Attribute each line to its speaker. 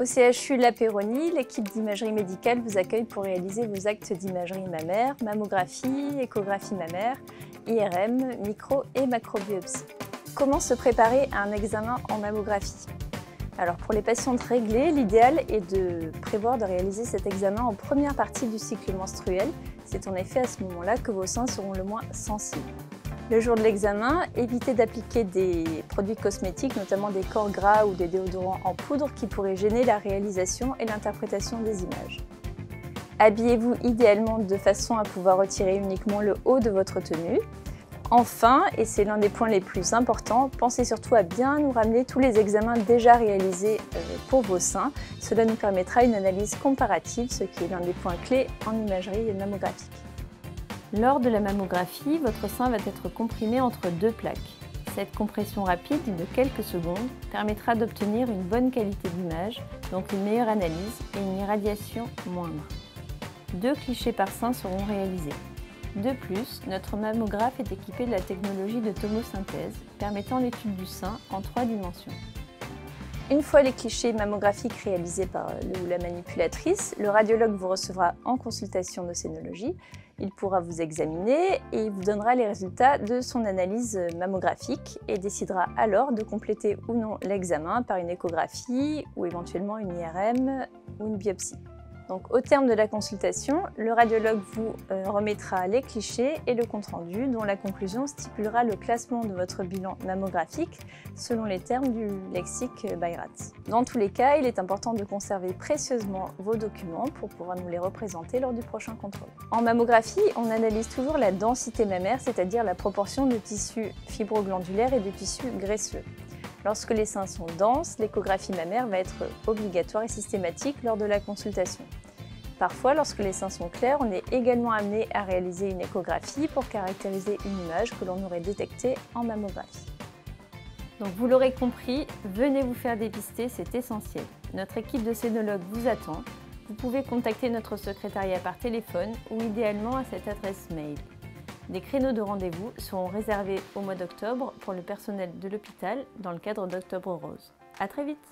Speaker 1: Au CHU La Péronie, l'équipe d'imagerie médicale vous accueille pour réaliser vos actes d'imagerie mammaire, mammographie, échographie mammaire, IRM, micro et macrobiopsie. Comment se préparer à un examen en mammographie? Alors pour les patientes réglées, l'idéal est de prévoir de réaliser cet examen en première partie du cycle menstruel. C'est en effet à ce moment-là que vos seins seront le moins sensibles. Le jour de l'examen, évitez d'appliquer des produits cosmétiques, notamment des corps gras ou des déodorants en poudre qui pourraient gêner la réalisation et l'interprétation des images. Habillez-vous idéalement de façon à pouvoir retirer uniquement le haut de votre tenue. Enfin, et c'est l'un des points les plus importants, pensez surtout à bien nous ramener tous les examens déjà réalisés pour vos seins. Cela nous permettra une analyse comparative, ce qui est l'un des points clés en imagerie mammographique.
Speaker 2: Lors de la mammographie, votre sein va être comprimé entre deux plaques. Cette compression rapide de quelques secondes permettra d'obtenir une bonne qualité d'image, donc une meilleure analyse et une irradiation moindre. 2 clichés par sein seront réalisés. De plus, notre mammographe est équipé de la technologie de tomosynthèse, permettant l'étude du sein en 3 dimensions.
Speaker 1: Une fois les clichés mammographiques réalisés par le ou la manipulatrice, le radiologue vous recevra en consultation de scénologie. Il pourra vous examiner et il vous donnera les résultats de son analyse mammographique et décidera alors de compléter ou non l'examen par une échographie ou éventuellement une IRM ou une biopsie. Donc, au terme de la consultation, le radiologue vous remettra les clichés et le compte-rendu dont la conclusion stipulera le classement de votre bilan mammographique selon les termes du lexique BI-RADS. Dans tous les cas, il est important de conserver précieusement vos documents pour pouvoir nous les représenter lors du prochain contrôle. En mammographie, on analyse toujours la densité mammaire, c'est-à-dire la proportion de tissus fibroglandulaires et de tissus graisseux. Lorsque les seins sont denses, l'échographie mammaire va être obligatoire et systématique lors de la consultation. Parfois, lorsque les seins sont clairs, on est également amené à réaliser une échographie pour caractériser une image que l'on aurait détectée en mammographie.
Speaker 2: Donc vous l'aurez compris, venez vous faire dépister, c'est essentiel. Notre équipe de scénologues vous attend. Vous pouvez contacter notre secrétariat par téléphone ou idéalement à cette adresse mail. Des créneaux de rendez-vous seront réservés au mois d'octobre pour le personnel de l'hôpital dans le cadre d'Octobre Rose. À très vite!